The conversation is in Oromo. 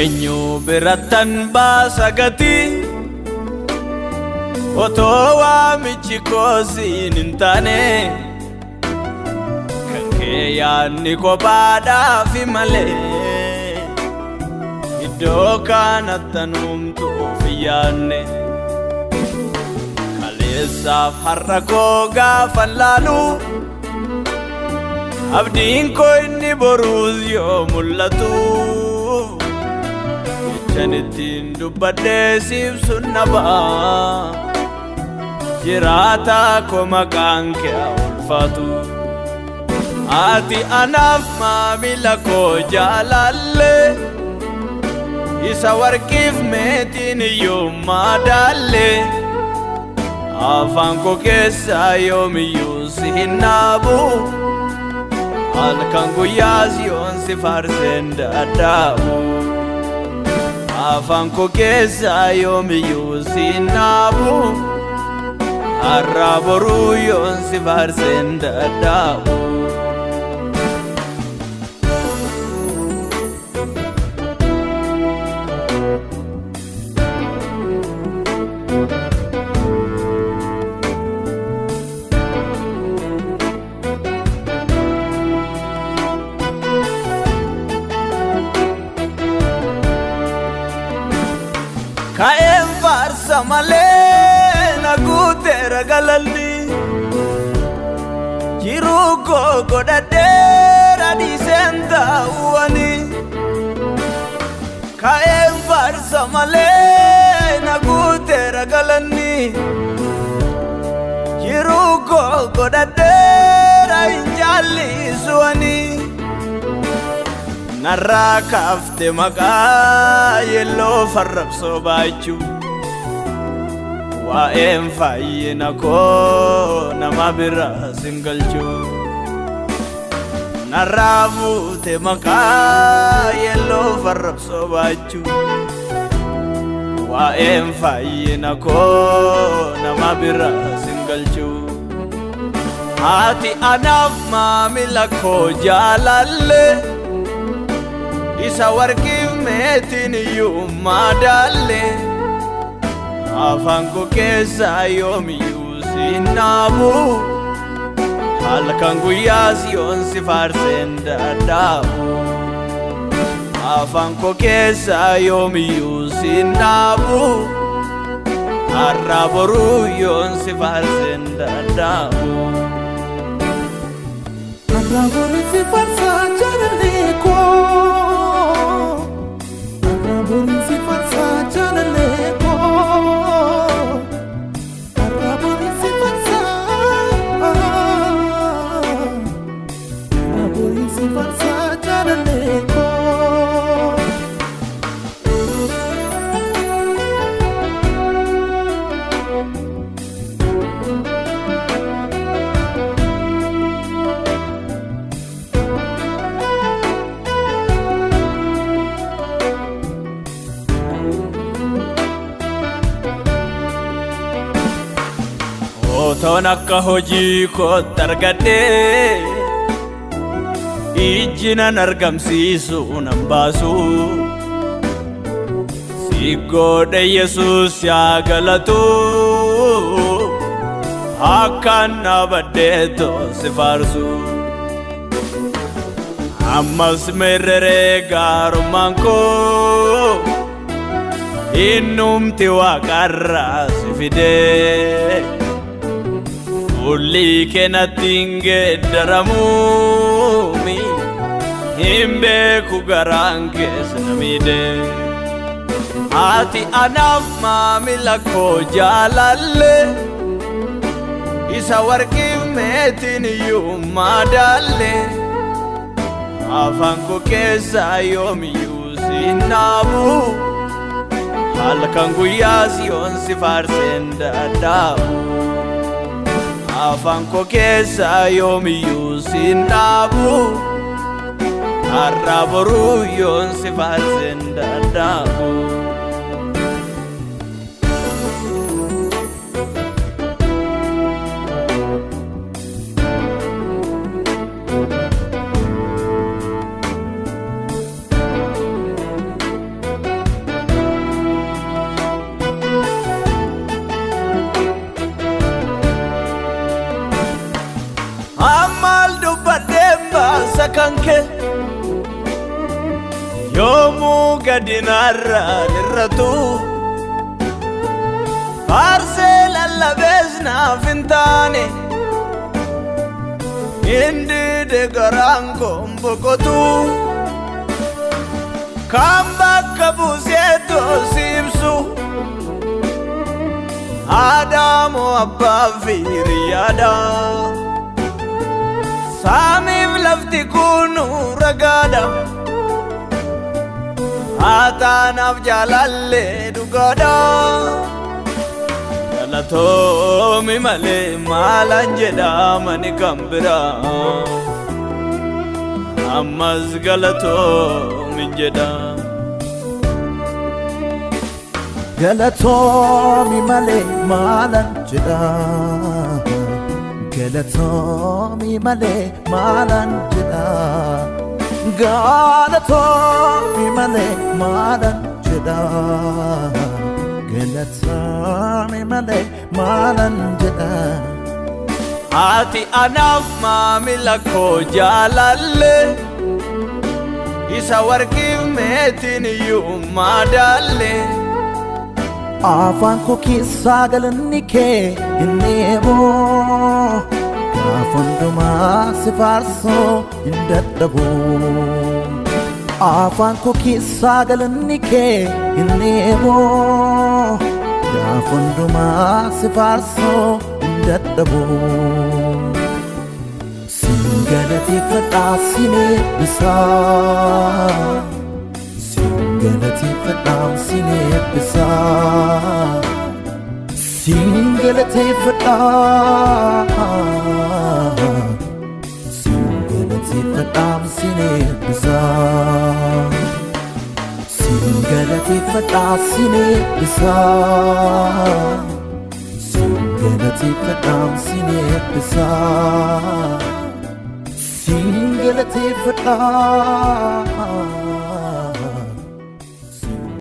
eenyu birattan baasa gatii otoo waamichi koosiin hin taane kan kee yaadni kophaadhaafi malee iddoo kanattan humtuuf yaadne kaleessaaf har'a koo gaafan laalu abdiin koo inni boruus yoo mul'atu jechaan ittiin dubbadhee siibsuun na ba'a jiraataa koo maqaan kee ulfaatu ati anaaf maamila koo jaalalle isa warqiif meetiin iyyuu madaalle afaan koo keessaa yoomiyyuu si hin dhaabu halkan guyyaas yoon si faarseen dadhabu afaan koo keessaa yoomiyyuu si hin dhaabu har'a boruu yoon si faarseen dadhabu Kaen farsa malee na guuteera galalli jiruu koo godhadheera dhiiseen taa'uwani kaen farsa malee na guuteera galanni jiruu koo godhadheera hin jaallisuwani narraa kaafte maqaa yelloo farrabsoo baachuu waa'een fayyina koo nama biraa sin galchuu narraa fuute maqaa yelloo farrabsoo baachuu waa'een fayyina koo nama biraa sin galchuu ati anaaf maamila koo jaalalle isa warqiif meetiin iyyuu madaalle afaan koo keessaa yoomiyyuu si hin dhaabu halkan guyyaas yoon si faarseen dadhabu afaan koo keessaa yoomiyyuu si hin dhaabu har'a boruu yoon si faarseen dadhabu har'a boruu si faarsaa jaalallee koo Bonsi farsa jalaleko Arra bonsi farsa Arra bonsi farsa jalaleko otoon akka hojii kootti argadhee ijji nan argamsiisu nan baasu si godhe Yesuus yaa galatu akkaan na baddeetoo si faarsu ammas merree gaarummaan koo innumti waaqarraa si fidee Ulli kenatti hin geeddaramuumi hin beeku garaan keessa na miidhe ati anaaf maamila koo jaalalle isa warqiif meetiin iyyuu madaalle afaan koo keessaa yoomiyyuu si hin dhaabu halkan guyyaas yoon si faarseen dadhabu afaan koo keessaa yoomiyyuu si hin dhaabu har'a boruu yoon si faarseen dadhabu kanke yomu gadinarra lirratu farse lallabesna fintane indi de garanko mbokotu kamba kabuseto sibsu Adamu abba firiyada Samif lafti kunu ragada Atanaf jalalle dugada Galatomi male malan jedha mani kambira Ammas galatomi jedha Galatomi male malan jedha Galatomi male malan jedha Galatomi male malan jedha Galatomi male malan jedha Ati anaf mamila ko jalalle Isa warqif meetin yummadalle Afaan koo keessaa galanni kee hin dheebu Gaafa hundumaa si faarsuu hin dadhabu Afaan koo keessaa galanni kee hin dheebu Gaafa hundumaa si faarsuu hin dadhabu Sin galateeffadhaa sin eebbisaa Galateeffadhaa sin eebbisaa Sin galateeffadhaa Sin galateeffadhaa sin eebbisaa Sin galateeffadhaa sin eebbisaa Sin galateeffadhaa sin eebbisaa Sin galateeffadhaa